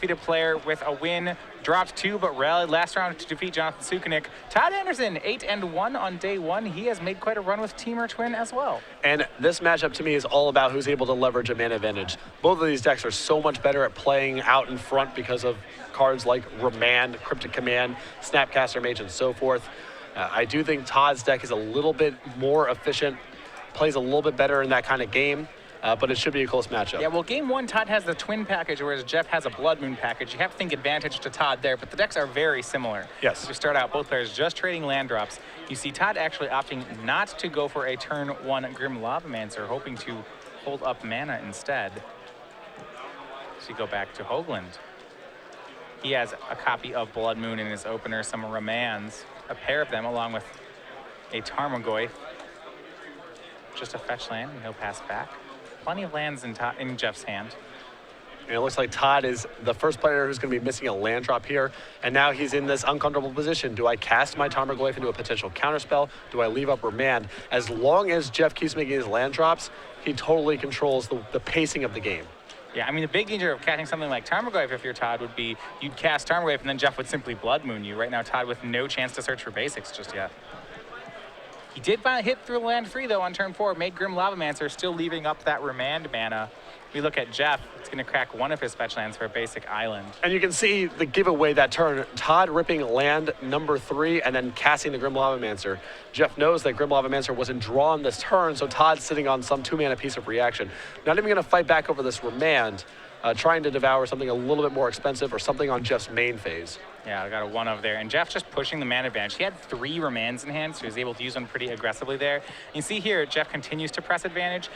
undefeated player with a win. Dropped 2, but rallied last round to defeat Jonathan Sukanik. Todd Anderson, 8-1 on day 1. He has made quite a run with Teamer Twin as well. And this matchup to me is all about who's able to leverage a mana advantage. Both of these decks are so much better at playing out in front because of cards like Remand, Cryptic Command, Snapcaster Mage, and so forth. I do think Todd's deck is a little bit more efficient, plays a little bit better in that kind of game. But it should be a close matchup. Yeah, well, game 1, Todd has the Twin package, whereas Jeff has a Blood Moon package. You have to think advantage to Todd there, but the decks are very similar. Yes. To start out, both players just trading land drops. You see Todd actually opting not to go for a turn 1 Grim Lavamancer, hoping to hold up mana instead. So you go back to Hoogland. He has a copy of Blood Moon in his opener, some Remands, a pair of them along with a Tarmogoyf. Just a fetch land, and he'll pass back. Plenty of lands in Jeff's hand. And it looks like Todd is the first player who's going to be missing a land drop here. And now he's in this uncomfortable position. Do I cast my Tarmogoyf into a potential counterspell? Do I leave up Remand? As long as Jeff keeps making his land drops, he totally controls the pacing of the game. Yeah, I mean, the big danger of casting something like Tarmogoyf if you're Todd would be you'd cast Tarmogoyf and then Jeff would simply Blood Moon you. Right now, Todd with no chance to search for basics just yet. He did finally hit through land 3, though, on turn 4. Made Grim Lavamancer, still leaving up that Remand mana. We look at Jeff. It's going to crack one of his fetch lands for a basic island. And you can see the giveaway that turn. Todd ripping land number 3 and then casting the Grim Lavamancer. Jeff knows that Grim Lavamancer wasn't drawn this turn, so Todd's sitting on some 2-mana piece of reaction. Not even going to fight back over this Remand, trying to devour something a little bit more expensive or something on Jeff's main phase. Yeah, I got a 1 over there. And Jeff just pushing the mana advantage. He had 3 Remands in hand, so he was able to use one pretty aggressively there. You see here, Jeff continues to press advantage.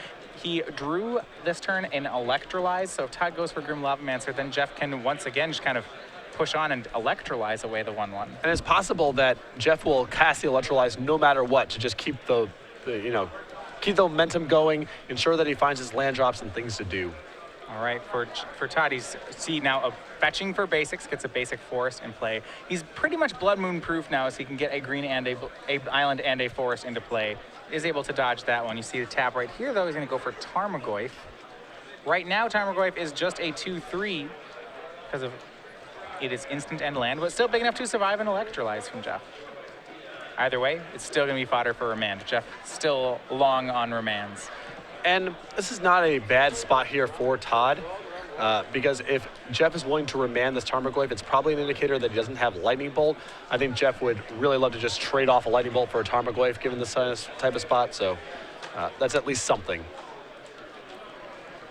He drew this turn an Electrolyze, so if Todd goes for Grim Lavamancer, then Jeff can once again just kind of push on and Electrolyze away the 1/1. And it's possible that Jeff will cast the Electrolyze no matter what to just keep the momentum going, ensure that he finds his land drops and things to do. All right, for Todd, he's now fetching for basics, gets a basic forest in play. He's pretty much Blood Moon proof now, so he can get a green and a island and a forest into play. Is able to dodge that one. You see the tap right here, though. He's going to go for Tarmogoyf. Right now, Tarmogoyf is just a 2/3 because of it is instant and land, but still big enough to survive an Electrolyze from Jeff. Either way, it's still going to be fodder for Remand. Jeff still long on Remands. And this is not a bad spot here for Todd, because if Jeff is willing to Remand this Tarmogoyf, it's probably an indicator that he doesn't have Lightning Bolt. I think Jeff would really love to just trade off a Lightning Bolt for a Tarmogoyf given this type of spot, so that's at least something.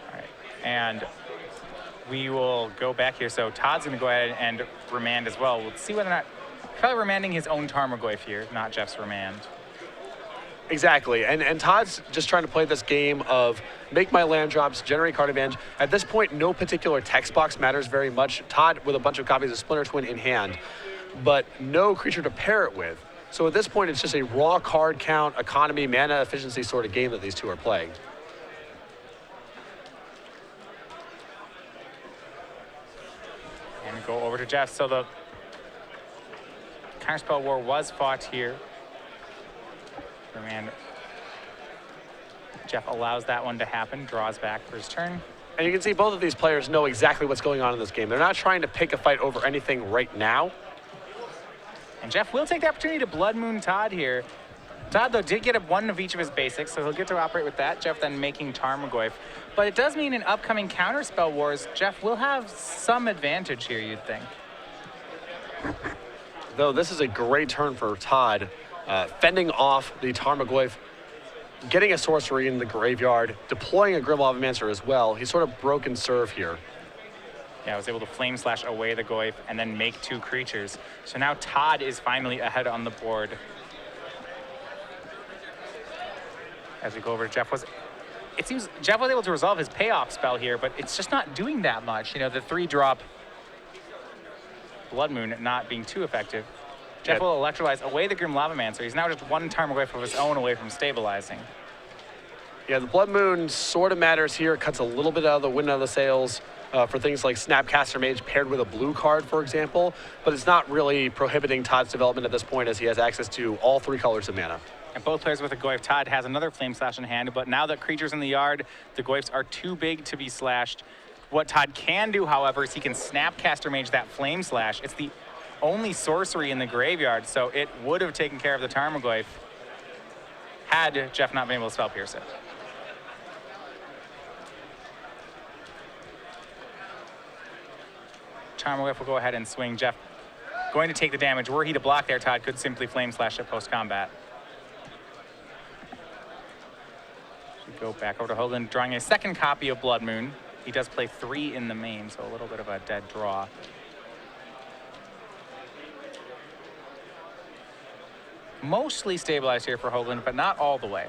All right, and we will go back here. So Todd's going to go ahead and Remand as well. We'll see whether or not, probably Remanding his own Tarmogoyf here, not Jeff's Remand. Exactly, and Todd's just trying to play this game of make my land drops, generate card advantage. At this point, no particular text box matters very much. Todd with a bunch of copies of Splinter Twin in hand, but no creature to pair it with. So at this point, it's just a raw card count, economy, mana efficiency sort of game that these two are playing. And go over to Jeff. So the Counterspell War was fought here. And Jeff allows that one to happen, draws back for his turn. And you can see both of these players know exactly what's going on in this game. They're not trying to pick a fight over anything right now. And Jeff will take the opportunity to Blood Moon Todd here. Todd, though, did get one of each of his basics, so he'll get to operate with that. Jeff then making Tarmogoyf. But it does mean in upcoming Counterspell Wars, Jeff will have some advantage here, you'd think. Though this is a great turn for Todd. Fending off the Tarmogoyf, getting a sorcery in the graveyard, deploying a Grim Lavamancer as well. He's sort of broken serve here. Yeah, I was able to Flame Slash away the Goyf and then make 2 creatures. So now Todd is finally ahead on the board. As we go over to Jeff, it seems Jeff was able to resolve his payoff spell here, but it's just not doing that much. You know, the 3-drop Blood Moon not being too effective. Jeff will Electrolyze away the Grim Lavamancer. He's now just 1 Tarmogoyf of his own away from stabilizing. Yeah, the Blood Moon sort of matters here. It cuts a little bit out of the wind out of the sails for things like Snapcaster Mage paired with a blue card, for example. But it's not really prohibiting Todd's development at this point as he has access to all 3 colors of mana. And both players with a Goyf. Todd has another Flame Slash in hand, but now that creatures in the yard, the Goyfs are too big to be slashed. What Todd can do, however, is he can Snapcaster Mage that Flame Slash. It's the only sorcery in the graveyard, so it would have taken care of the Tarmogoyf had Jeff not been able to Spell Pierce it. Tarmogoyf will go ahead and swing. Jeff going to take the damage. Were he to block there, Todd could simply Flame Slash it post-combat. Go back over to Hoogland, drawing a second copy of Blood Moon. He does play 3 in the main, so a little bit of a dead draw. Mostly stabilized here for Hoogland, but not all the way.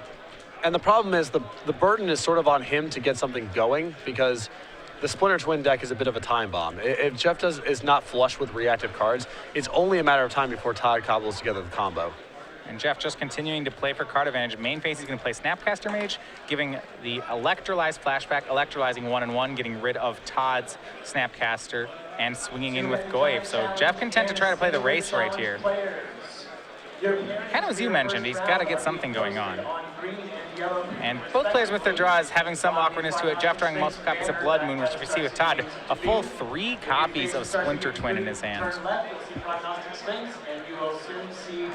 And the problem is the burden is sort of on him to get something going, because the Splinter Twin deck is a bit of a time bomb. If Jeff is not flush with reactive cards, it's only a matter of time before Todd cobbles together the combo. And Jeff just continuing to play for card advantage. Main phase, he's going to play Snapcaster Mage, giving the Electrolyze flashback, electrolyzing 1/1, getting rid of Todd's Snapcaster, and swinging in with Goyf. So Jeff content to try to play the race right here. Kind of as you mentioned, he's got to get something going on. And both players with their draws having some awkwardness to it. Jeff drawing multiple copies of Blood Moon, which you see with Todd, a full 3 copies of Splinter Twin in his hand.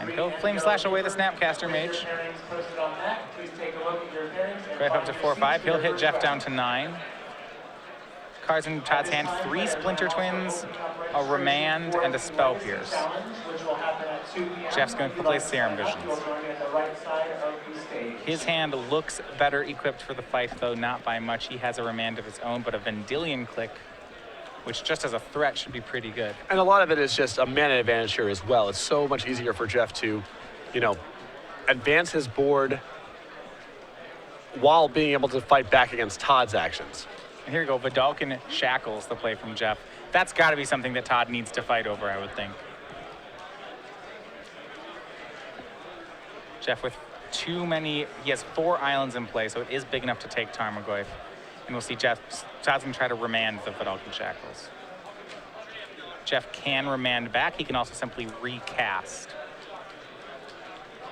And he'll Flame Slash away the Snapcaster Mage. Go up to 4/5. He'll hit Jeff down to 9. Cards in Todd's hand: 3 Splinter Twins, a Remand, and a Spell Pierce. Jeff's going to play Serum Visions. His hand looks better equipped for the fight, though not by much. He has a Remand of his own, but a Vendilion Click, which just as a threat should be pretty good. And a lot of it is just a mana advantage here as well. It's so much easier for Jeff to, advance his board while being able to fight back against Todd's actions. And here we go, Vidalcan Shackles, the play from Jeff. That's got to be something that Todd needs to fight over, I would think. Jeff with too many, he has 4 islands in play, so it is big enough to take Tarmogoyf. And we'll see Todd's going to try to remand the Vidalcan Shackles. Jeff can remand back. He can also simply recast.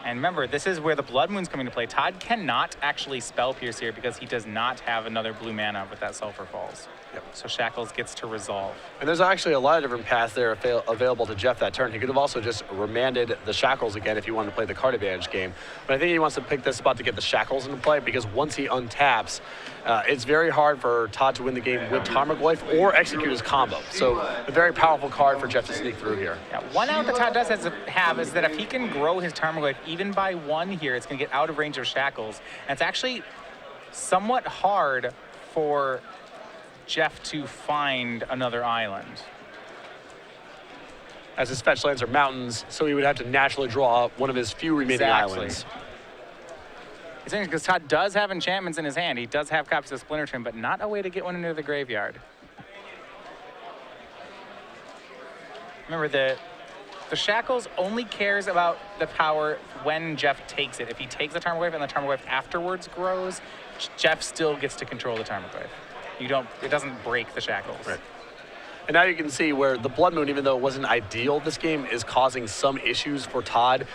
And remember, this is where the Blood Moon's coming to play. Todd cannot actually Spell Pierce here because he does not have another blue mana with that Sulfur Falls. Yep. So Shackles gets to resolve. And there's actually a lot of different paths there available to Jeff that turn. He could have also just remanded the Shackles again if he wanted to play the card advantage game. But I think he wants to pick this spot to get the Shackles into play, because once he untaps, it's very hard for Todd to win the game with Tarmogoyf or execute his combo. So a very powerful card for Jeff to sneak through here. Yeah, one out that Todd does have is that if he can grow his Tarmogoyf even by 1 here, it's going to get out of range of Shackles. And it's actually somewhat hard for Jeff to find another island. As his fetch lands are mountains, so he would have to naturally draw one of his few remaining islands. It's interesting because Todd does have enchantments in his hand. He does have copies of Splinter Twin, but not a way to get one into the graveyard. Remember, the Shackles only cares about the power when Jeff takes it. If he takes the Tarmogoyf and the Tarmogoyf afterwards grows, Jeff still gets to control the Tarmogoyf. It doesn't break the Shackles. Right. And now you can see where the Blood Moon, even though it wasn't ideal this game, is causing some issues for Todd.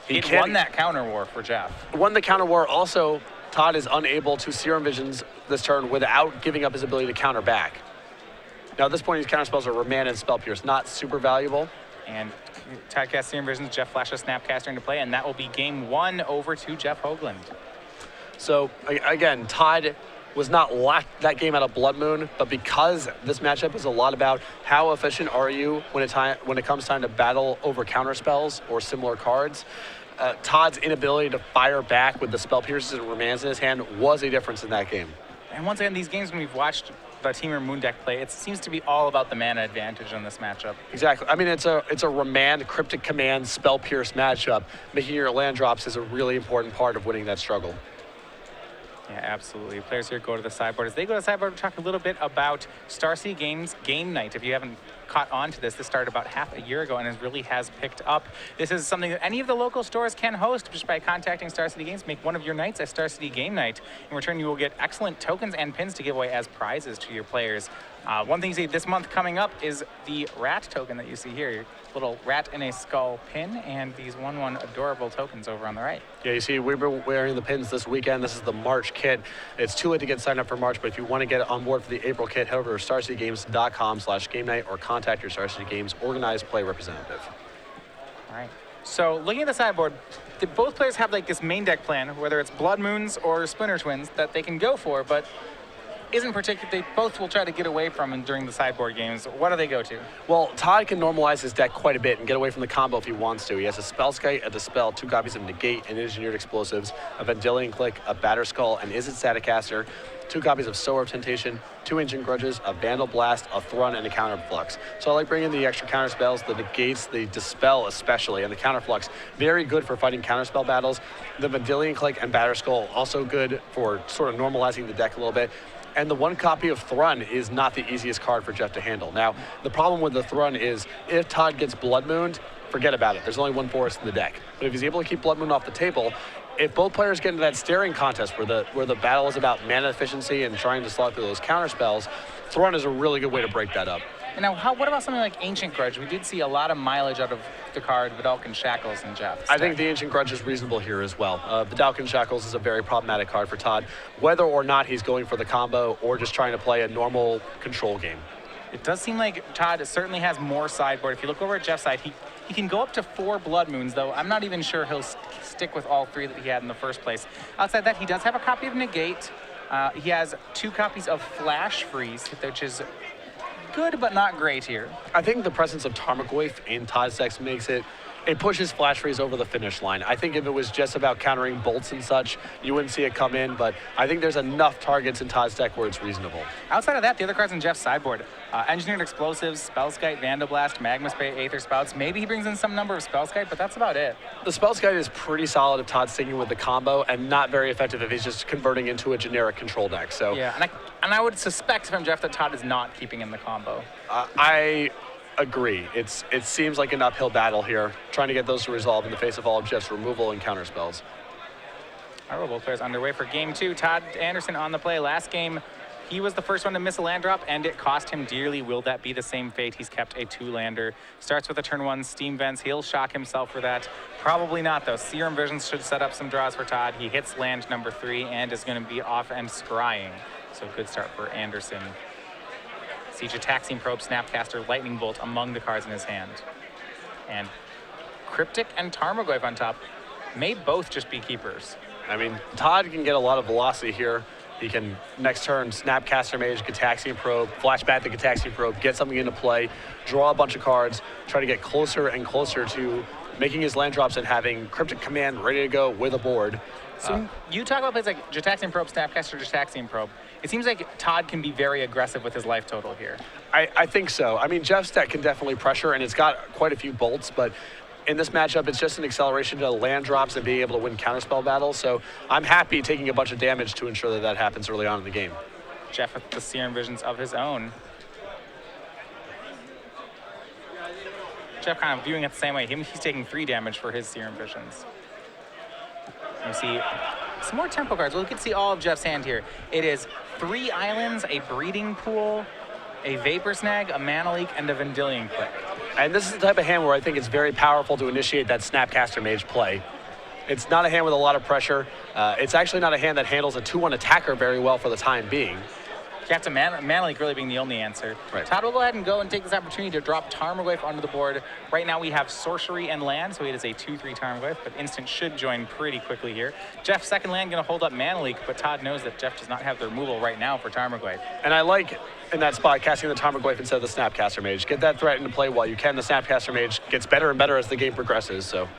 He won that counter war for Jeff. Won the counter war. Also, Todd is unable to Serum Visions this turn without giving up his ability to counter back. Now at this point, his counter spells are Remand and Spell Pierce, not super valuable. And Todd casts Serum Visions, Jeff flashes Snapcaster into play, and that will be game 1 over to Jeff Hoogland. So again, Todd was not locked that game out of Blood Moon, but because this matchup is a lot about how efficient are you when it comes time to battle over counter spells or similar cards, Todd's inability to fire back with the Spell Pierces and Remands in his hand was a difference in that game. And once again, these games when we've watched the Team Moon deck play, it seems to be all about the mana advantage in this matchup. Exactly. I mean, it's a Remand, Cryptic Command, Spell Pierce matchup. Making your land drops is a really important part of winning that struggle. Yeah, absolutely. Players here go to the sideboard. As they go to the sideboard, we'll talk a little bit about Starseed Games Game Night. If you haven't caught on to this. This started about half a year ago and it really has picked up. This is something that any of the local stores can host just by contacting Star City Games. Make one of your nights a Star City game night. In return, you will get excellent tokens and pins to give away as prizes to your players. One thing you see this month coming up is the rat token that you see here. Your little rat in a skull pin and these 1/1 adorable tokens over on the right. Yeah, you see, we've been wearing the pins this weekend. This is the March kit. It's too late to get signed up for March, but if you want to get on board for the April kit, head over to starcitygames.com/game night or contact your Star City Games organized play representative. All right. So looking at the sideboard, both players have like this main deck plan, whether it's Blood Moons or Splinter Twins, that they can go for, but isn't particular. They both will try to get away from during the sideboard games. What do they go to? Well, Todd can normalize his deck quite a bit and get away from the combo if he wants to. He has a Spellskite, a Dispel, 2 copies of Negate and Engineered Explosives, a Vendilion Click, a Batterskull, an Izzet Staticaster, 2 copies of Sower of Temptation, 2 Ancient Grudges, a Vandal Blast, a Thrun, and a Counterflux. So I like bringing the extra counter spells, the Negates, the Dispel especially, and the Counterflux. Very good for fighting counterspell battles. The Vendilion Click and Batterskull also good for sort of normalizing the deck a little bit. And the 1 copy of Thrun is not the easiest card for Jeff to handle. Now, the problem with the Thrun is if Todd gets Blood Mooned, forget about it. There's only 1 forest in the deck. But if he's able to keep Blood Moon off the table, if both players get into that staring contest where the battle is about mana efficiency and trying to slot through those counter spells, Thrun is a really good way to break that up. And now, what about something like Ancient Grudge? We did see a lot of mileage out of the card Vidalcan Shackles and Jeff. I think the Ancient Grudge is reasonable here as well. Vidalcan Shackles is a very problematic card for Todd, whether or not he's going for the combo or just trying to play a normal control game. It does seem like Todd certainly has more sideboard. If you look over at Jeff's side, he can go up to 4 Blood Moons, though I'm not even sure he'll stick with all 3 that he had in the first place. Outside that, he does have a copy of Negate. He has 2 copies of Flash Freeze, which is good but not great here. I think the presence of Tarmogoyf in Todd's decks makes it pushes Flash Freeze over the finish line. I think if it was just about countering bolts and such, you wouldn't see it come in, but I think there's enough targets in Todd's deck where it's reasonable. Outside of that, the other cards in Jeff's sideboard, Engineered Explosives, Spellskite, Vandablast, Magma Spray, Aether Spouts. Maybe he brings in some number of Spellskite, but that's about it. The Spellskite is pretty solid if Todd's sticking with the combo and not very effective if he's just converting into a generic control deck. So yeah, and I would suspect from Jeff that Todd is not keeping in the combo. I agree. It seems like an uphill battle here, trying to get those to resolve in the face of all of Jeff's removal and counter spells. All right, both players underway for game 2. Todd Anderson on the play. Last game, he was the first one to miss a land drop, and it cost him dearly. Will that be the same fate? He's kept a 2-lander. Starts with a turn 1 Steam Vents. He'll shock himself for that. Probably not, though. Serum Visions should set up some draws for Todd. He hits land number 3 and is going to be off and scrying. So good start for Anderson. Siege Taxing Probe, Snapcaster, Lightning Bolt among the cards in his hand. And Cryptic and Tarmogoyf on top may both just be keepers. I mean, Todd can get a lot of velocity here. He can, next turn, Snapcaster Mage, Gitaxian Probe, flash back the Gitaxian Probe, get something into play, draw a bunch of cards, try to get closer and closer to making his land drops and having Cryptic Command ready to go with a board. So you talk about plays like Gitaxian Probe, Snapcaster, Gitaxian Probe. It seems like Todd can be very aggressive with his life total here. I think so. I mean, Jeff's deck can definitely pressure, and it's got quite a few bolts, but in this matchup, it's just an acceleration to land drops and being able to win counterspell battles. So I'm happy taking a bunch of damage to ensure that that happens early on in the game. Jeff with the Serum Visions of his own. Jeff kind of viewing it the same way. He's taking 3 damage for his Serum Visions. You see some more tempo cards. Well, we can see all of Jeff's hand here. It is 3 islands, a breeding pool, a Vapor Snag, a Mana Leak, and a Vendilion Click. And this is the type of hand where I think it's very powerful to initiate that Snapcaster Mage play. It's not a hand with a lot of pressure. It's actually not a hand that handles a 2-1 attacker very well for the time being. You have to Mana Leak really being the only answer. Right. Todd will go ahead and go and take this opportunity to drop Tarmogoyf onto the board. Right now we have Sorcery and Land, so it is a 2-3 Tarmogoyf, but Instant should join pretty quickly here. Jeff's second land going to hold up Mana Leak, but Todd knows that Jeff does not have the removal right now for Tarmogoyf. And I like, in that spot, casting the Tarmogoyf instead of the Snapcaster Mage. Get that threat into play while you can. The Snapcaster Mage gets better and better as the game progresses, so.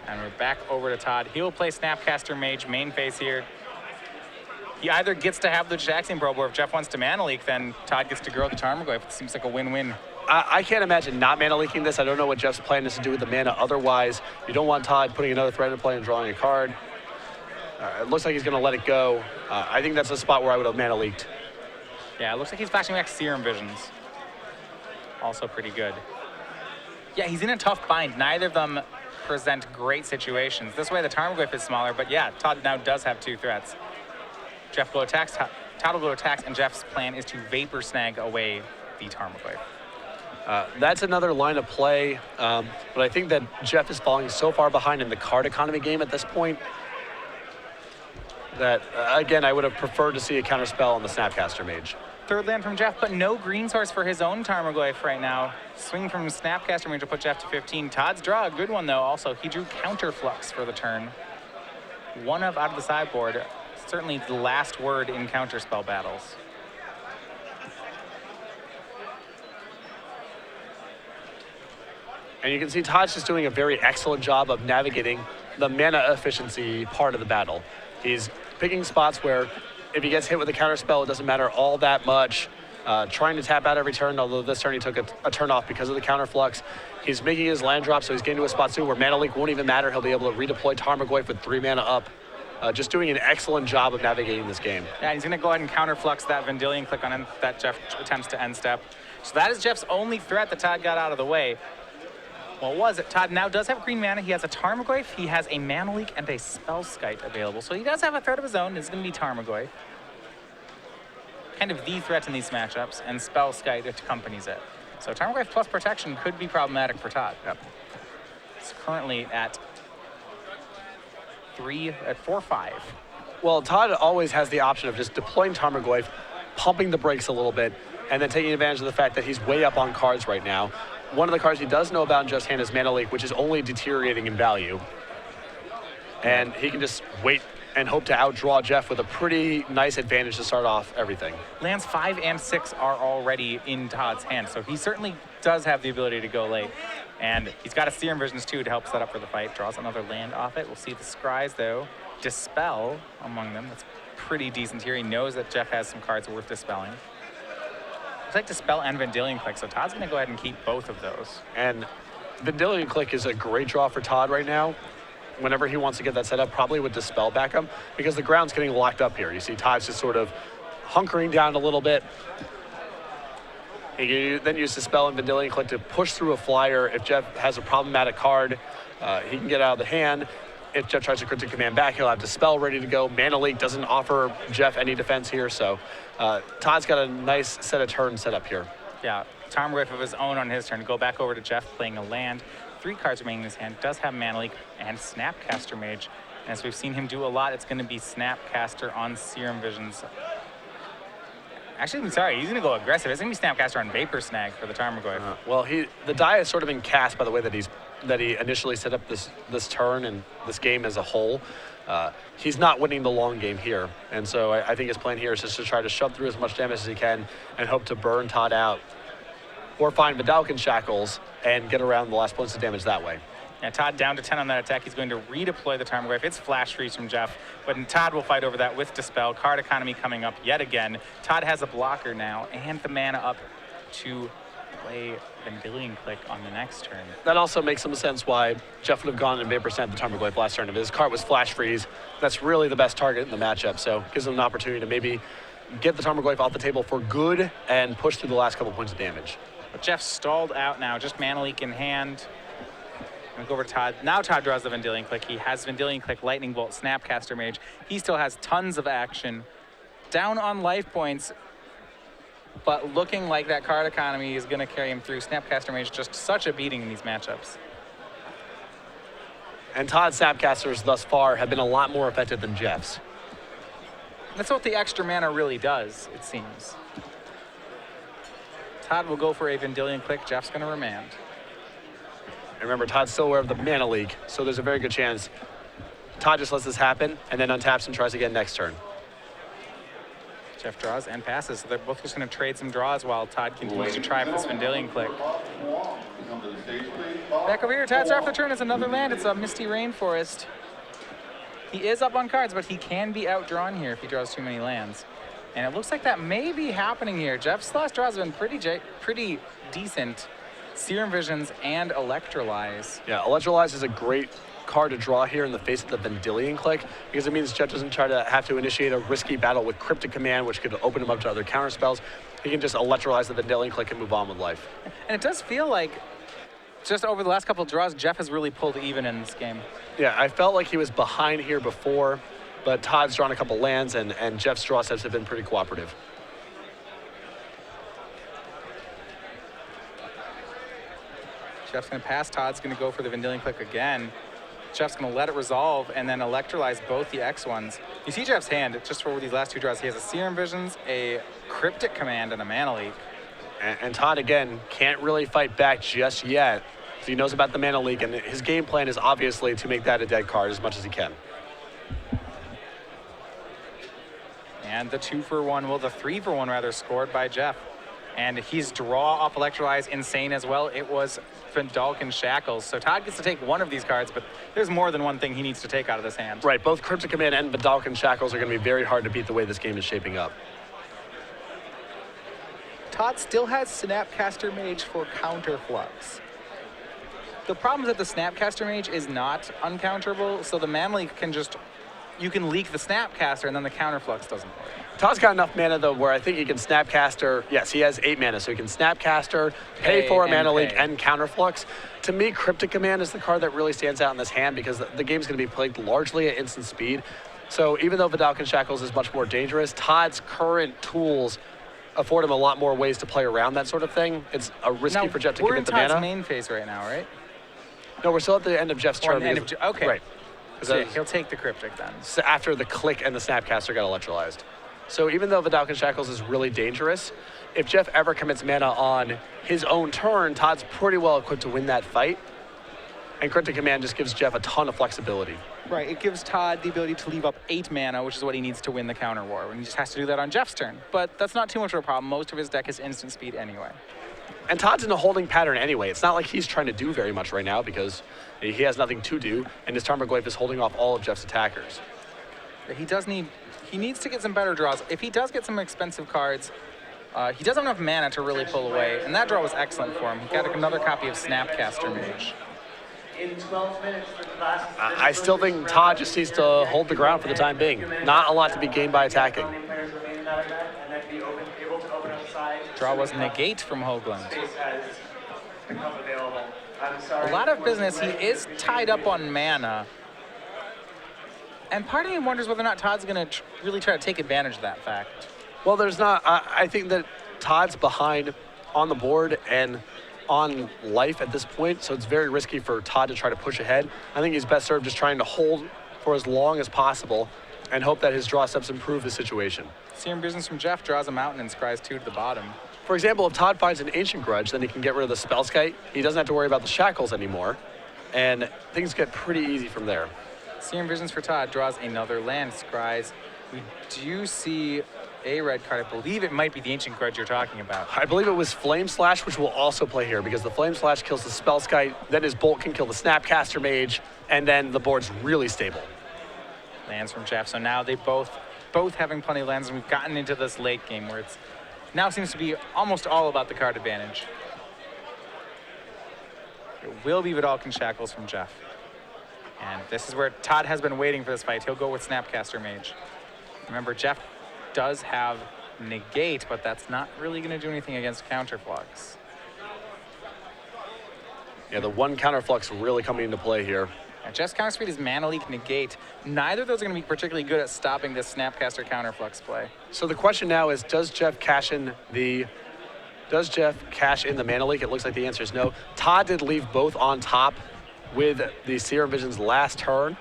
And we're back over to Todd. He will play Snapcaster Mage main phase here. He either gets to have the Gitaxian Probe, or if Jeff wants to Mana Leak, then Todd gets to grow the Tarmogoyf. It seems like a win-win. I can't imagine not Mana Leaking this. I don't know what Jeff's plan is to do with the mana otherwise. You don't want Todd putting another threat into play and drawing a card. It looks like he's going to let it go. I think that's a spot where I would have Mana Leaked. Yeah, it looks like he's flashing back Serum Visions. also pretty good. Yeah, he's in a tough bind. Neither of them present great situations. This way the Tarmogoyf is smaller, but yeah, Todd now does have 2 threats. Jeff will attacks, Todd will go attacks, and Jeff's plan is to Vapor Snag away the Tarmogoyf. That's another line of play, but I think that Jeff is falling so far behind in the card economy game at this point that, again, I would have preferred to see a counterspell on the Snapcaster Mage. 3rd land from Jeff, but no green source for his own Tarmogoyf right now. Swing from Snapcaster Mage will put Jeff to 15. Todd's draw, a good one though. Also, he drew Counterflux for the turn. 1 of out of the sideboard. Certainly the last word in counterspell battles. And you can see Todd's just doing a very excellent job of navigating the mana efficiency part of the battle. He's picking spots where if he gets hit with a counterspell, it doesn't matter all that much. Trying to tap out every turn, although this turn he took a turn off because of the counterflux. He's making his land drop, so he's getting to a spot too where Mana Leak won't even matter. He'll be able to redeploy Tarmogoyf with 3 mana up. Just doing an excellent job of navigating this game. Yeah, he's going to go ahead and counterflux that Vendilion Click on him that Jeff attempts to end step. So that is Jeff's only threat that Todd got out of the way. Well, was it? Todd now does have green mana. He has a Tarmogoyf, he has a Mana Leak, and a Spellskite available. So he does have a threat of his own. It's going to be Tarmogoyf. Kind of the threat in these matchups, and Spellskite accompanies it. So Tarmogoyf plus protection could be problematic for Todd. Yep. It's currently at 4-5. Well, Todd always has the option of just deploying Tarmogoyf, pumping the brakes a little bit, and then taking advantage of the fact that he's way up on cards right now. One of the cards he does know about in Jeff's hand is Mana Leak, which is only deteriorating in value. And he can just wait and hope to outdraw Jeff with a pretty nice advantage to start off everything. Lands 5 and 6 are already in Todd's hand, so he certainly does have the ability to go late. And he's got a Serum Visions too to help set up for the fight. Draws another land off it. We'll see the Scries though. Dispel among them. That's pretty decent here. He knows that Jeff has some cards worth dispelling. Looks like Dispel and Vendilion Click, so Todd's gonna go ahead and keep both of those. And Vendilion Click is a great draw for Todd right now. Whenever he wants to get that set up, probably with Dispel back him, because the ground's getting locked up here. You see Todd's just sort of hunkering down a little bit. He can then use Dispel and Vendilion Click to push through a flyer. If Jeff has a problematic card, he can get out of the hand. If Jeff tries to Cryptic Command back, he'll have Dispel ready to go. Mana Leak doesn't offer Jeff any defense here, so Todd's got a nice set of turns set up here. Yeah, Tarmogoyf of his own on his turn. Go back over to Jeff playing a land. 3 cards remaining in his hand. Does have Mana Leak and Snapcaster Mage. And as we've seen him do a lot, it's going to be Snapcaster on Serum Visions. Actually, I'm sorry, he's going to go aggressive. It's going to be Snapcaster on Vapor Snag for the Tarmogoyf. Well, the die has sort of been cast by the way that he initially set up this turn and this game as a whole. He's not winning the long game here, and so I think his plan here is just to try to shove through as much damage as he can and hope to burn Todd out, or find Vidalcan Shackles and get around the last points of damage that way. Yeah, Todd down to 10 on that attack. He's going to redeploy the Tarmogoyf. It's Flash Freeze from Jeff, but Todd will fight over that with Dispel. Card economy coming up yet again. Todd has a blocker now and the mana up to play Vendilion Click on the next turn. That also makes some sense why Jeff would have gone and Vapor Snap the Tarmogoyf last turn. If his card was Flash Freeze, that's really the best target in the matchup, so gives him an opportunity to maybe get the Tarmogoyf off the table for good and push through the last couple points of damage. But Jeff stalled out now, just Mana Leak in hand. We'll go over to Todd. Now Todd draws the Vendilion Click. He has Vendilion Click, Lightning Bolt, Snapcaster Mage. He still has tons of action. Down on life points, but looking like that card economy is going to carry him through. Snapcaster Mage just such a beating in these matchups. And Todd's Snapcasters thus far have been a lot more effective than Jeff's. That's what the extra mana really does, it seems. Todd will go for a Vendilion Click. Jeff's going to remand. And remember, Todd's still aware of the Mana Leak, so there's a very good chance Todd just lets this happen and then untaps and tries again next turn. Jeff draws and passes, so they're both just going to trade some draws while Todd continues to try for this Vendilion Click. Back over here, Todd's off the turn. It's another land. It's a Misty Rainforest. He is up on cards, but he can be outdrawn here if he draws too many lands. And it looks like that may be happening here. Jeff's last draws have been pretty decent. Serum Visions and Electrolyze. Yeah, Electrolyze is a great card to draw here in the face of the Vendilion Click, because it means Jeff doesn't try to have to initiate a risky battle with Cryptic Command, which could open him up to other counter spells. He can just electrolyze the Vendilion Click and move on with life. And it does feel like just over the last couple of draws, Jeff has really pulled even in this game. Yeah, I felt like he was behind here before, but Todd's drawn a couple lands, and Jeff's draw steps have been pretty cooperative. Jeff's going to pass. Todd's going to go for the Vendilion Click again. Jeff's going to let it resolve and then electrolyze both the X1s. You see Jeff's hand, just for these last two draws, he has a Serum Visions, a Cryptic Command, and a Mana Leak. And Todd, again, can't really fight back just yet. He knows about the Mana Leak, and his game plan is obviously to make that a dead card as much as he can. And the 2-for-1, well, the 3-for-1 rather, scored by Jeff. And he's draw off Electrolyze insane as well. It was Vendalken Shackles. So Todd gets to take one of these cards, but there's more than one thing he needs to take out of this hand. Right, both Cryptic Command and Vendalken Shackles are going to be very hard to beat the way this game is shaping up. Todd still has Snapcaster Mage for Counterflux. The problem is that the Snapcaster Mage is not uncounterable, so the Mana Leak can just, you can leak the Snapcaster and then the Counterflux doesn't work. Todd's got enough mana, though, where I think he can Snapcaster. Yes, he has 8 mana, so he can Snapcaster, pay for a Mana Leak, and Counterflux. To me, Cryptic Command is the card that really stands out in this hand because the game's going to be played largely at instant speed. So even though Vendalken Shackles is much more dangerous, Todd's current tools afford him a lot more ways to play around that sort of thing. It's a risky for Jeff to commit the mana. We're in Todd's main phase right now, right? No, we're still at the end of Jeff's turn. Okay. Right. So yeah, he'll take the Cryptic then. So after the Click and the Snapcaster got electrolyzed. So even though Vendalken Shackles is really dangerous, if Jeff ever commits mana on his own turn, Todd's pretty well equipped to win that fight. And Cryptic Command just gives Jeff a ton of flexibility. Right, it gives Todd the ability to leave up 8 mana, which is what he needs to win the counter war, and he just has to do that on Jeff's turn. But that's not too much of a problem. Most of his deck is instant speed anyway. And Todd's in a holding pattern anyway. It's not like he's trying to do very much right now because he has nothing to do, and his Tarmogoyf is holding off all of Jeff's attackers. He needs to get some better draws. If he does get some expensive cards, he doesn't have enough mana to really pull away, and that draw was excellent for him. He got another copy of Snapcaster Mage. In 12 minutes for the last. I still think Todd just needs to hold the ground for the time being. Not a lot to be gained by attacking. Draw was Negate from Hoogland. A lot of business. He is tied up on mana. And part of me wonders whether or not Todd's going to really try to take advantage of that fact. Well, there's not. I think that Todd's behind on the board and on life at this point, so it's very risky for Todd to try to push ahead. I think he's best served just trying to hold for as long as possible and hope that his draw steps improve the situation. Serum Visions from Jeff draws a mountain and scries 2 to the bottom. For example, if Todd finds an Ancient Grudge, then he can get rid of the Spellskite. He doesn't have to worry about the Shackles anymore, and things get pretty easy from there. Serum Visions for Todd draws another land, scries. We do see a red card. I believe it might be the Ancient Grudge you're talking about. I believe it was Flame Slash, which will also play here because the Flame Slash kills the Spellskite, then his Bolt can kill the Snapcaster Mage, and then the board's really stable. Lands from Jeff. So now they both having plenty of lands, and we've gotten into this late game where it's now seems to be almost all about the card advantage. It will be Vendalken Shackles from Jeff. And this is where Todd has been waiting for this fight. He'll go with Snapcaster Mage. Remember, Jeff does have Negate, but that's not really going to do anything against Counterflux. Yeah, the one Counterflux really coming into play here. Now, Jeff's counter speed is Mana Leak, Negate. Neither of those are going to be particularly good at stopping this Snapcaster Counterflux play. So the question now is, does Jeff cash in the Mana Leak? It looks like the answer is no. Todd did leave both on top with the Serum Visions last turn,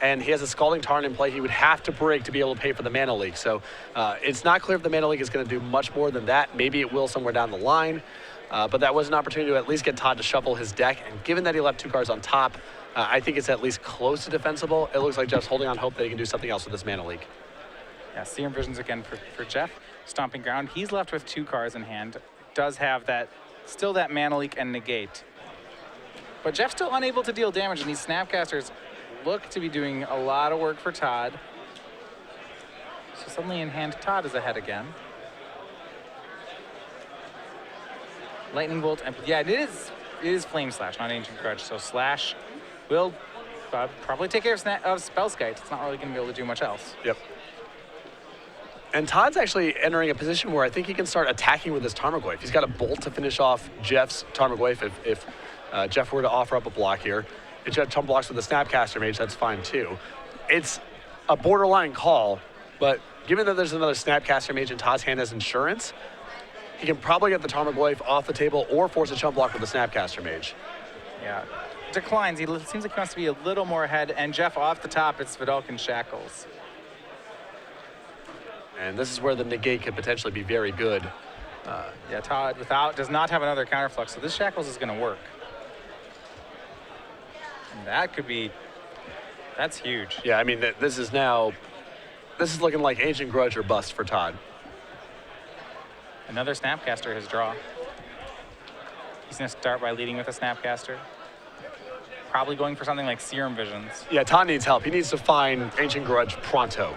and he has a Scalding Tarn in play. He would have to break to be able to pay for the Mana Leak. So it's not clear if the Mana Leak is going to do much more than that. Maybe it will somewhere down the line, but that was an opportunity to at least get Todd to shuffle his deck. And given that he left 2 cards on top, I think it's at least close to defensible. It looks like Jeff's holding on hope that he can do something else with this Mana Leak. Yeah, Serum Visions again for Jeff. Stomping Ground. He's left with 2 cards in hand. Does have still that Mana Leak and Negate. But Jeff's still unable to deal damage, and these Snapcasters look to be doing a lot of work for Todd. So suddenly in hand, Todd is ahead again. Lightning Bolt, and yeah, it is Flame Slash, not Ancient Grudge. So Slash will probably take care of spell skites. It's not really going to be able to do much else. Yep. And Todd's actually entering a position where I think he can start attacking with his Tarmogoyf. He's got a bolt to finish off Jeff's Tarmogoyf if Jeff were to offer up a block here. If Jeff blocks with the Snapcaster Mage, that's fine too. It's a borderline call, but given that there's another Snapcaster Mage in Todd's hand as insurance, he can probably get the Tarmogoyf off the table or force a chump block with the Snapcaster Mage. Yeah. Declines. He seems like he wants to be a little more ahead, and Jeff off the top, it's Vidalcan Shackles. And this is where the negate could potentially be very good. Yeah, Todd does not have another counterflux, so this Shackles is going to work. And that's huge. Yeah, I mean, this is looking like Ancient Grudge or bust for Todd. Another Snapcaster, his draw. He's going to start by leading with a Snapcaster. Probably going for something like Serum Visions. Yeah, Todd needs help. He needs to find Ancient Grudge pronto.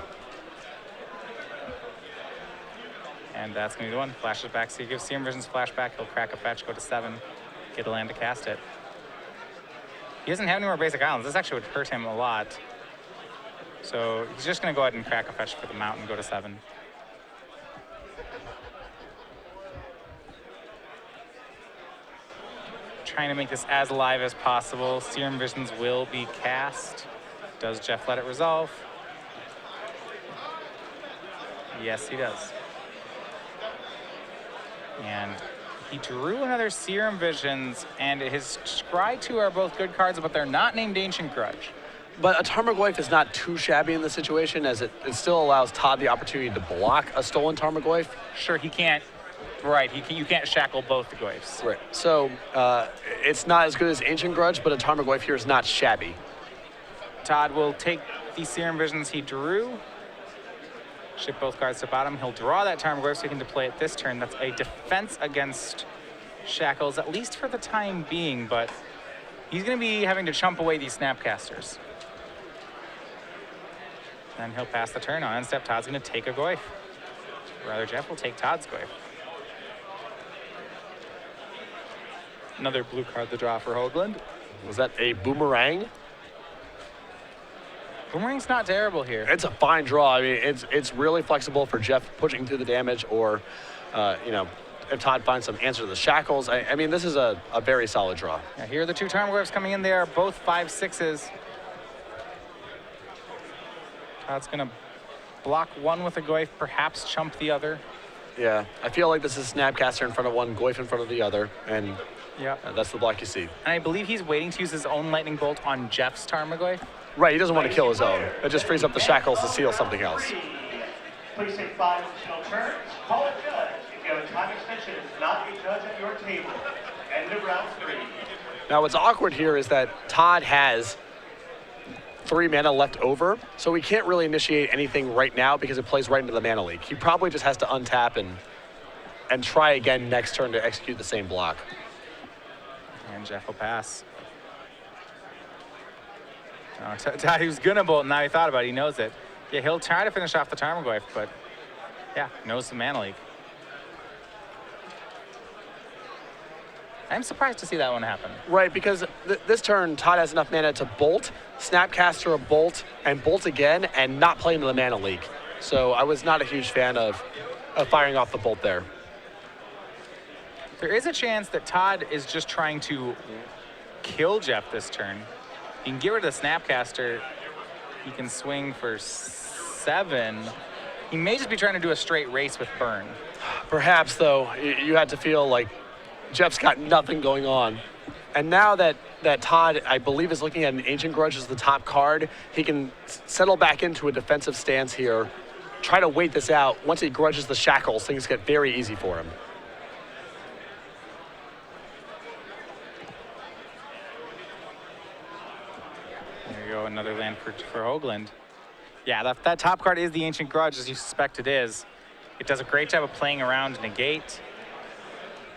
And that's going to be the one. Flashes back, so he gives Serum Visions flashback. He'll crack a fetch, go to 7, get a land to cast it. He doesn't have any more basic islands. This actually would hurt him a lot. So he's just going to go ahead and crack a fetch for the mountain, go to 7. Trying to make this as alive as possible. Serum Visions will be cast. Does Jeff let it resolve? Yes, he does. And he drew another Serum Visions, and his Scry 2 are both good cards, but they're not named Ancient Grudge. But a Tarmogoyf is not too shabby in this situation, as it still allows Todd the opportunity to block a stolen Tarmogoyf. Sure, he can't. Right, you can't shackle both the Goyfs. Right. So it's not as good as Ancient Grudge, but a Tarmogoyf here is not shabby. Todd will take the Serum Visions he drew, ship both cards to bottom. He'll draw that Tarmogoyf so he can deploy it this turn. That's a defense against Shackles, at least for the time being, but he's going to be having to chump away these Snapcasters. Then he'll pass the turn. On end step, Todd's going to take a Goyf. Rather, Jeff will take Todd's Goyf. Another blue card to draw for Hoogland. Was that a boomerang? Boomerang's not terrible here. It's a fine draw. I mean, it's really flexible for Jeff pushing through the damage, or if Todd finds some answer to the Shackles. I mean, this is a very solid draw. Now here are the two Tarmogoyfs coming in. They are both 5/6s. Todd's gonna block one with a Goyf, perhaps chump the other. Yeah, I feel like this is Snapcaster in front of one, Goyf in front of the other, and yeah, that's the block you see. And I believe he's waiting to use his own Lightning Bolt on Jeff's Tarmogoyf. Right, he doesn't want to kill his own. It just frees up the Shackles to seal something else. Placing 5 additional turns. Call it judge. If you have a time extension, it's not a judge at your table. End of round 3. Now, what's awkward here is that Todd has 3 mana left over, so he can't really initiate anything right now because it plays right into the mana leak. He probably just has to untap and try again next turn to execute the same block. And Jeff will pass. Todd, he was gonna bolt, now he thought about it, he knows it. Yeah, he'll try to finish off the Tarmogoyf, but yeah, knows the mana leak. I'm surprised to see that one happen. Right, because this turn, Todd has enough mana to bolt, Snapcaster a bolt, and bolt again, and not play into the mana leak. So I was not a huge fan of firing off the bolt there. There is a chance that Todd is just trying to kill Jeff this turn. He can get rid of the Snapcaster. He can swing for 7. He may just be trying to do a straight race with burn. Perhaps, though, you had to feel like Jeff's got nothing going on. And now that Todd, I believe, is looking at an Ancient Grudge as the top card, he can settle back into a defensive stance here, try to wait this out. Once he grudges the Shackles, things get very easy for him. There you go, another land for Hoogland. Yeah, that top card is the Ancient Grudge, as you suspect it is. It does a great job of playing around negate.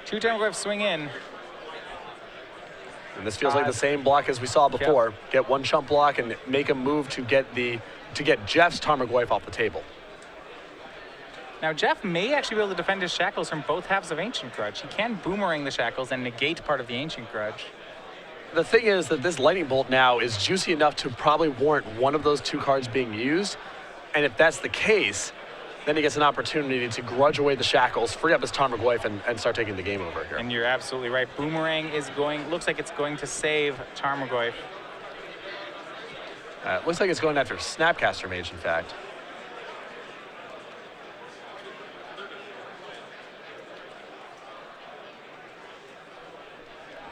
2 Tarmogoyfs swing in. And this feels like the same block as we saw before. Yep. Get 1 chump block and make a move to get Jeff's Tarmogoyf off the table. Now Jeff may actually be able to defend his Shackles from both halves of Ancient Grudge. He can boomerang the Shackles and negate part of the Ancient Grudge. the thing is that this lightning bolt now is juicy enough to probably warrant one of those 2 cards being used. And if that's the case, then he gets an opportunity to grudge away the shackles, free up his Tarmogoyf, and start taking the game over here. And you're absolutely right. Boomerang is looks like it's going to save Tarmogoyf. Looks like it's going after Snapcaster Mage, in fact.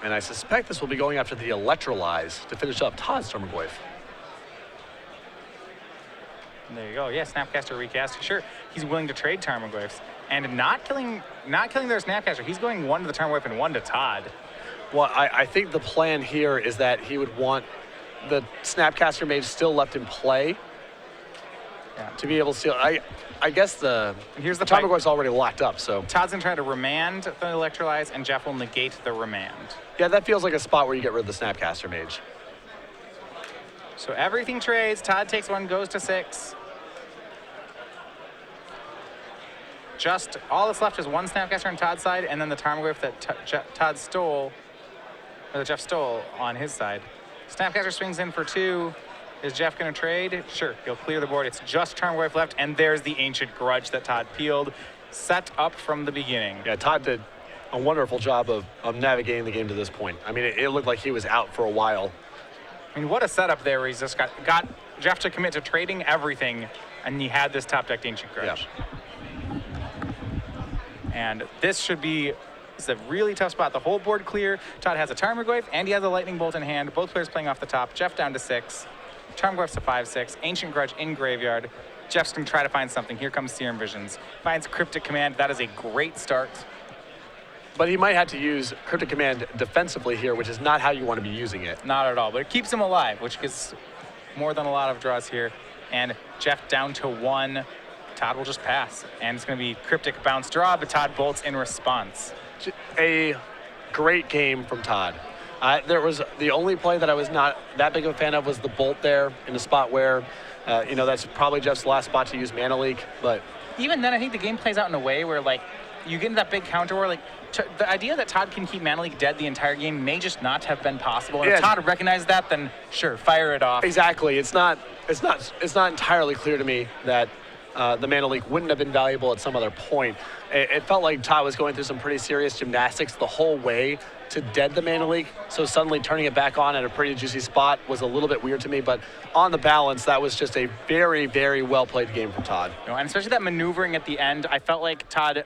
And I suspect this will be going after the Electrolyze to finish up Todd's Tarmogoyf. There you go. Yeah, Snapcaster recast. Sure, he's willing to trade Tarmogoyfs. And not killing their Snapcaster. He's going 1 to the Tarmogoyf and 1 to Todd. Well, I think the plan here is that he would want the Snapcaster Mage still left in play to be able to steal. I guess the Tarmogoyf's already locked up, so. Todd's gonna try to remand the Electrolyze, and Jeff will negate the remand. Yeah, that feels like a spot where you get rid of the Snapcaster Mage. So everything trades. Todd takes 1, goes to 6. Just all that's left is 1 Snapcaster on Todd's side, and then the Tarmogoyf that Todd stole, or that Jeff stole on his side. Snapcaster swings in for 2. Is Jeff going to trade? Sure, he'll clear the board. It's just Tarmogoyf left, and there's the Ancient Grudge that Todd peeled, set up from the beginning. Yeah, Todd did a wonderful job of navigating the game to this point. I mean, it looked like he was out for a while. I mean, what a setup there where he's just got Jeff to commit to trading everything, and he had this top-decked Ancient Grudge. Yeah. And this should be a really tough spot. The whole board clear. Todd has a Tarmogoyf, and he has a Lightning Bolt in hand. Both players playing off the top. Jeff down to 6. Tarmogoyf's to 5-6. Ancient Grudge in graveyard. Jeff's going to try to find something. Here comes Serum Visions. Finds Cryptic Command. That is a great start. But he might have to use Cryptic Command defensively here, which is not how you want to be using it. Not at all, but it keeps him alive, which is more than a lot of draws here. And Jeff down to 1. Todd will just pass. And it's going to be Cryptic Bounce Draw, but Todd bolts in response. A great game from Todd. There was the only play that I was not that big of a fan of was the bolt there in a spot where, that's probably Jeff's last spot to use Mana Leak. But even then, I think the game plays out in a way where, like, you get into that big counter war. Like, the idea that Todd can keep Mana Leak dead the entire game may just not have been possible. And if Todd recognized that, then sure, fire it off. Exactly. It's not entirely clear to me that the Mana Leak wouldn't have been valuable at some other point. It felt like Todd was going through some pretty serious gymnastics the whole way to dead the Mana Leak, so suddenly turning it back on at a pretty juicy spot was a little bit weird to me, but on the balance, that was just a very, very well-played game from Todd. And especially that maneuvering at the end, I felt like Todd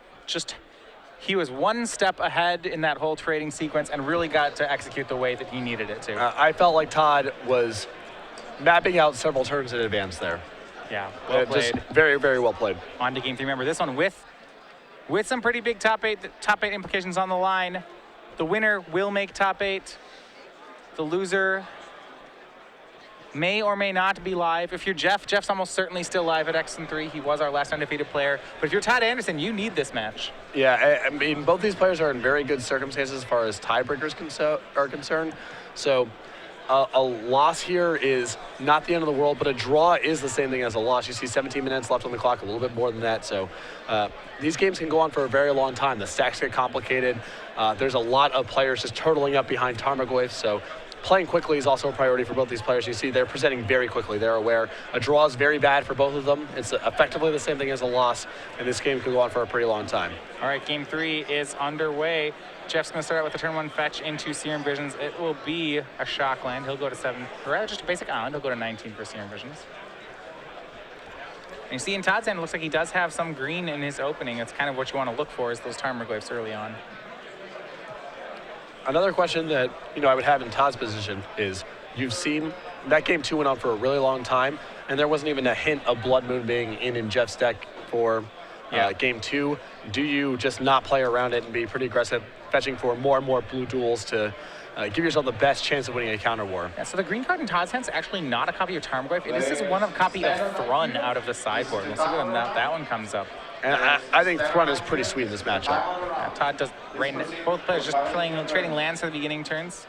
he was 1 step ahead in that whole trading sequence and really got to execute the way that he needed it to. I felt like Todd was mapping out several turns in advance there. Yeah, well played. Just very, very well played. On to game 3. Remember, this one with some pretty big top eight implications on the line. The winner will make top 8. The loser may or may not be live. If you're Jeff, Jeff's almost certainly still live at X3. He was our last undefeated player. But if you're Todd Anderson, you need this match. Yeah, I mean, both these players are in very good circumstances as far as tiebreakers are concerned. So a loss here is not the end of the world, but a draw is the same thing as a loss. You see 17 minutes left on the clock, a little bit more than that. So these games can go on for a very long time. The stacks get complicated. There's a lot of players just turtling up behind Tarmogoyf, so playing quickly is also a priority for both these players. You see they're presenting very quickly. They're aware a draw is very bad for both of them. It's effectively the same thing as a loss, and this game could go on for a pretty long time. All right, game 3 is underway. Jeff's going to start out with a turn 1 fetch into Serum Visions. It will be a Shockland. He'll go to 7, or rather just a basic island. He'll go to 19 for Serum Visions. And you see in Todd's hand, it looks like he does have some green in his opening. It's kind of what you want to look for is those Tarmogoyfs early on. Another question that I would have in Todd's position is you've seen that game 2 went on for a really long time, and there wasn't even a hint of Blood Moon being in Jeff's deck for game 2. Do you just not play around it and be pretty aggressive, fetching for more and more blue duels to give yourself the best chance of winning a counter war? Yeah, so the green card in Todd's hand is actually not a copy of Tarmogoyf. This is one of copy of Thrun out of the sideboard. We'll see when that one comes up. And I think Thrun is pretty sweet in this matchup. Yeah, Todd does both players just trading lands for the beginning turns.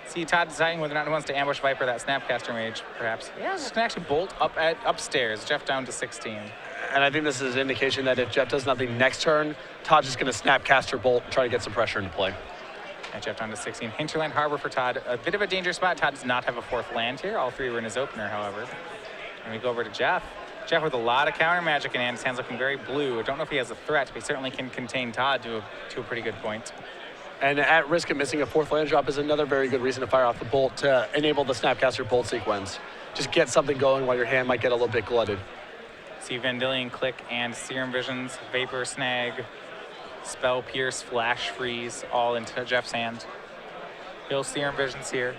See Todd deciding whether or not he wants to ambush Viper that Snapcaster Mage, perhaps. Yeah, he's just gonna actually bolt upstairs. Jeff down to 16. And I think this is an indication that if Jeff does nothing next turn, Todd's just gonna Snapcaster Bolt and try to get some pressure into play. And Jeff down to 16. Hinterland Harbor for Todd. A bit of a dangerous spot. Todd does not have a fourth land here. All three were in his opener, however. And we go over to Jeff. Jeff with a lot of counter magic in hand. His hand's looking very blue. I don't know if he has a threat, but he certainly can contain Todd to a pretty good point. And at risk of missing a fourth land drop is another very good reason to fire off the bolt to enable the Snapcaster Bolt sequence. Just get something going while your hand might get a little bit glutted. See Vendilion Click and Serum Visions, Vapor Snag, Spell Pierce, Flash Freeze, all into Jeff's hand. He'll Serum Visions here.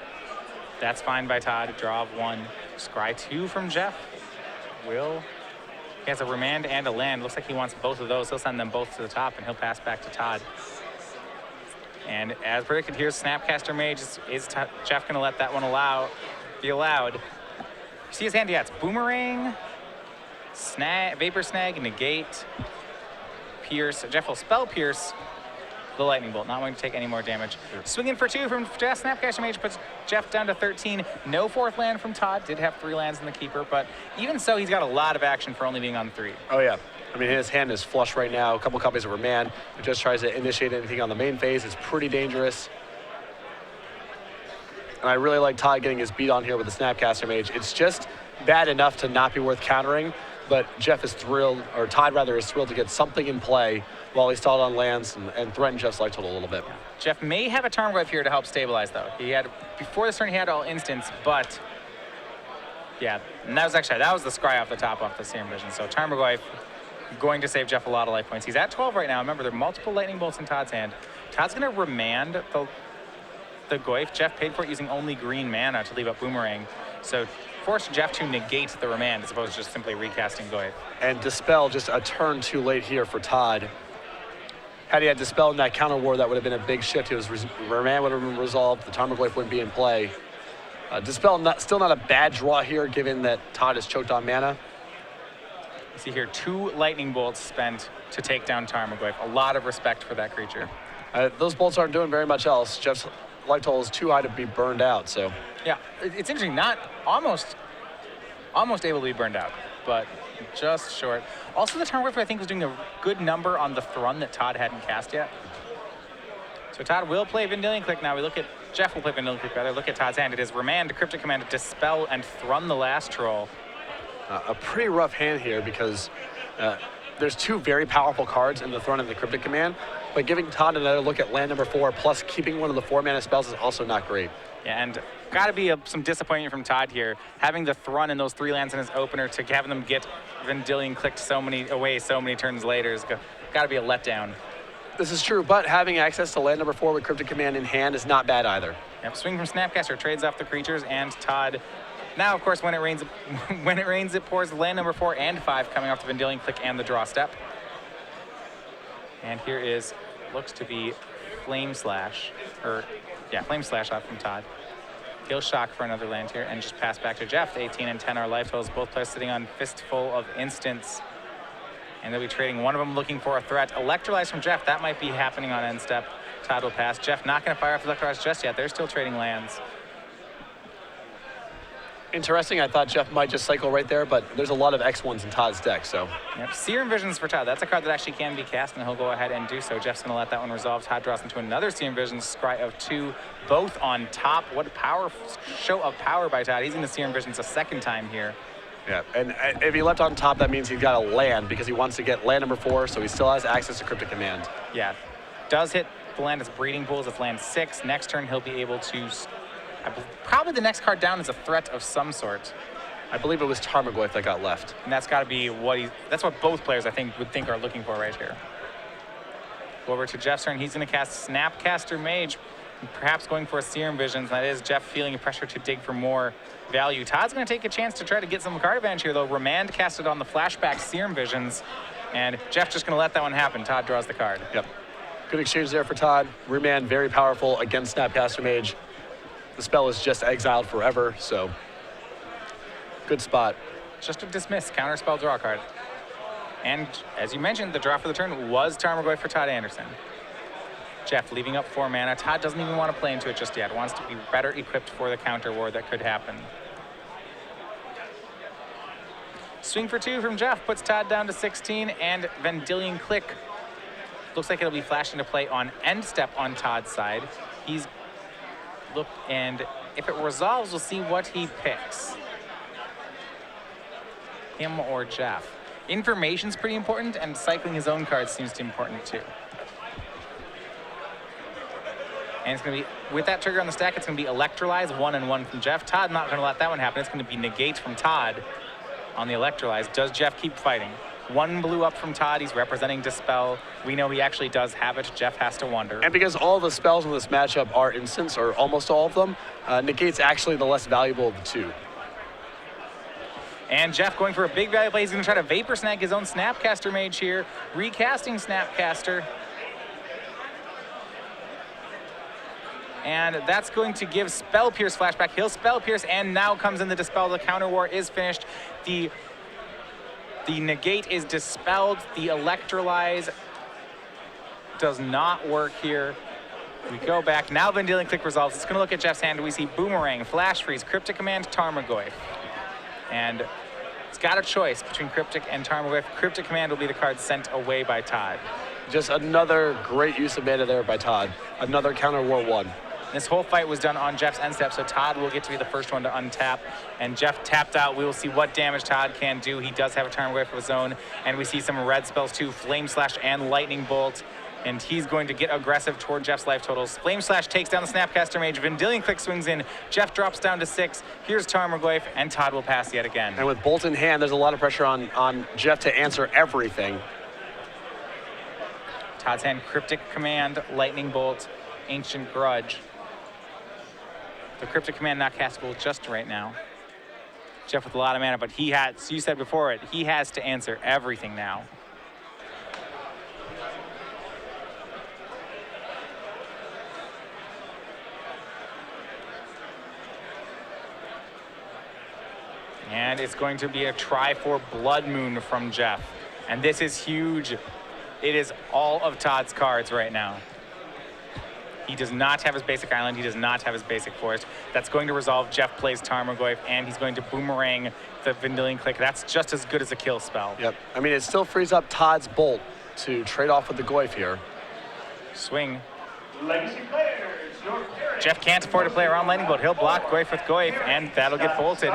That's fine by Todd. Draw of 1. Scry 2 from Jeff. He has a Remand and a land. Looks like he wants both of those. He'll send them both to the top, and he'll pass back to Todd. And as predicted, here's Snapcaster Mage. Is Jeff going to let that one be allowed? You see his hand? Yeah, it's Boomerang, Snag, Vapor Snag, Negate, Pierce. Jeff will Spell Pierce the Lightning Bolt. Not going to take any more damage. Swinging for 2 from Jeff. Snapcaster Mage puts Jeff down to 13. No fourth land from Todd. Did have 3 lands in the keeper, but even so, he's got a lot of action for only being on 3. Oh, yeah. I mean, his hand is flush right now. A couple copies of Remand. He just tries to initiate anything on the main phase. It's pretty dangerous. And I really like Todd getting his beat on here with the Snapcaster Mage. It's just bad enough to not be worth countering, but Jeff is thrilled, or Todd rather, is thrilled to get something in play while he's stalled on lands and threaten Jeff's life total a little bit. Jeff may have a Tarmogoyf here to help stabilize, though. Before this turn, he had all instants, but yeah, and that was the scry off the top off the Serum Vision. So Tarmogoyf going to save Jeff a lot of life points. He's at 12 right now. Remember, there are multiple Lightning Bolts in Todd's hand. Todd's going to Remand the Goyf. Jeff paid for it using only green mana to leave up Boomerang. So force Jeff to negate the Remand as opposed to just simply recasting Goyf. And Dispel just a turn too late here for Todd. Had he had Dispel in that counter war, that would have been a big shift. Remand would have been resolved. The Tarmogoyf wouldn't be in play. Dispel still not a bad draw here, given that Todd is choked on mana. See here, 2 Lightning Bolts spent to take down Tarmogoyf. A lot of respect for that creature. Those bolts aren't doing very much else. Jeff's life total is too high to be burned out, so. Yeah, it's interesting, not almost able to be burned out, but just short. Also, the Tarmogoyf, I think, was doing a good number on the Thrun that Todd hadn't cast yet. So Todd will play Vendilion Click now. Jeff will play Vendilion Click rather. Look at Todd's hand. It is Remand, Cryptic Command, Dispel, and Thrun the last troll. A pretty rough hand here because there's 2 very powerful cards in the Thrun and the Cryptic Command, but giving Todd another look at land number 4 plus keeping one of the 4-mana spells is also not great. Yeah, and got to be some disappointment from Todd here, having the Thrun and those 3 lands in his opener to having them get Vendilion clicked so many turns later is got to be a letdown. This is true, but having access to land number 4 with Cryptic Command in hand is not bad either. Yep, swing from Snapcaster trades off the creatures, and Todd. Now, of course, when it rains, it pours land number 4 and 5 coming off the Vendilion Click and the draw step. And here looks to be Flame Slash off from Todd. He'll shock for another land here and just pass back to Jeff. 18 and 10 are life totals. Both players sitting on fistful of instants. And they'll be trading, one of them looking for a threat. Electrolyze from Jeff, that might be happening on end step. Todd will pass. Jeff not going to fire off Electrolyze just yet. They're still trading lands. Interesting, I thought Jeff might just cycle right there, but there's a lot of X1s in Todd's deck, so. Yep, Serum Visions for Todd. That's a card that actually can be cast, and he'll go ahead and do so. Jeff's going to let that one resolve. Todd draws into another Serum Visions, scry of 2, both on top. What a show of power by Todd. He's going to Serum Visions a second time here. Yeah, and if he left on top, that means he's got a land because he wants to get land number 4, so he still has access to Cryptic Command. Yeah, does hit the land as Breeding Pools. It's land 6. Next turn, he'll be able to, probably the next card down is a threat of some sort. I believe it was Tarmogoyf that got left. And that's got to be that's what both players, I think, would think are looking for right here. Go over to Jeff's turn. He's going to cast Snapcaster Mage, perhaps going for a Serum Visions. That is Jeff feeling pressure to dig for more value. Todd's going to take a chance to try to get some card advantage here, though. Remand casted on the flashback Serum Visions, and Jeff's just going to let that one happen. Todd draws the card. Yep. Good exchange there for Todd. Remand very powerful against Snapcaster Mage. The spell is just exiled forever, so good spot. Just a dismiss, counterspell draw card. And as you mentioned, the draw for the turn was Tarmogoyf for Todd Anderson. Jeff leaving up 4 mana. Todd doesn't even want to play into it just yet. Wants to be better equipped for the counter war that could happen. Swing for 2 from Jeff puts Todd down to 16, and Vendilion Click looks like it'll be flashed into play on end step on Todd's side. He's looked, and if it resolves, we'll see what he picks. Him or Jeff. Information's pretty important, and cycling his own cards seems to be important too. And it's going to be, with that trigger on the stack, it's going to be Electrolyze, 1 and 1 from Jeff. Todd not going to let that one happen. It's going to be Negate from Todd on the Electrolyze. Does Jeff keep fighting? 1 blue up from Todd. He's representing Dispel. We know he actually does have it. Jeff has to wonder. And because all the spells in this matchup are instants, or almost all of them, Negate's actually the less valuable of the two. And Jeff going for a big value play. He's going to try to Vapor Snag his own Snapcaster Mage here. Recasting Snapcaster. And that's going to give Spell Pierce flashback. He'll Spell Pierce, and now comes in the Dispel. The counter war is finished. The Negate is dispelled. The Electrolyze does not work here. We go back. Now Vendilion Click resolves. It's going to look at Jeff's hand. We see Boomerang, Flash Freeze, Cryptic Command, Tarmogoyf. And it's got a choice between Cryptic and Tarmogoyf. Cryptic Command will be the card sent away by Todd. Just another great use of mana there by Todd. Another counter war 1. This whole fight was done on Jeff's end step, so Todd will get to be the first one to untap. And Jeff tapped out. We will see what damage Todd can do. He does have a Tarmogoyf of his own. And we see some red spells too, Flame Slash and Lightning Bolt. And he's going to get aggressive toward Jeff's life totals. Flame Slash takes down the Snapcaster Mage. Vendilion Click swings in. Jeff drops down to 6. Here's Tarmogoyf, and Todd will pass yet again. And with Bolt in hand, there's a lot of pressure on Jeff to answer everything. Todd's hand, Cryptic Command, Lightning Bolt, Ancient Grudge. The Cryptic Command not castable just right now. Jeff with a lot of mana, but he has, you said before it, he has to answer everything now. And it's going to be a try for Blood Moon from Jeff. And this is huge. It is all of Todd's cards right now. He does not have his basic island. He does not have his basic forest. That's going to resolve. Jeff plays Tarmogoyf, and he's going to Boomerang the Vendilion Click. That's just as good as a kill spell. Yep. I mean, it still frees up Todd's Bolt to trade off with the Goyf here. Swing. Legacy players, your parents. Jeff can't afford to play around Lightning Bolt. He'll block Goyf with Goyf, and that'll get bolted.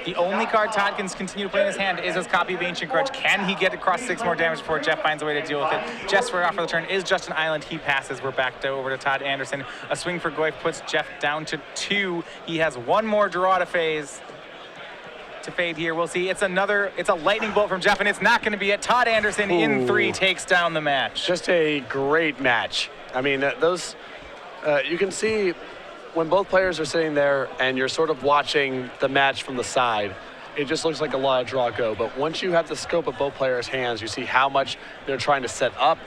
The only card Todd can continue to play in his hand is his copy of Ancient Grudge. Can he get across 6 more damage before Jeff finds a way to deal with it? Jeff's right off for the turn is just an island. He passes. We're back over to Todd Anderson. A swing for Goyf puts Jeff down to 2. He has 1 more draw to phase. To fade here. We'll see. It's a Lightning Bolt from Jeff, and it's not going to be it. Todd Anderson in 3 takes down the match. Just a great match. I mean, those, you can see when both players are sitting there and you're sort of watching the match from the side, it just looks like a lot of draw go. But once you have the scope of both players' hands, you see how much they're trying to set up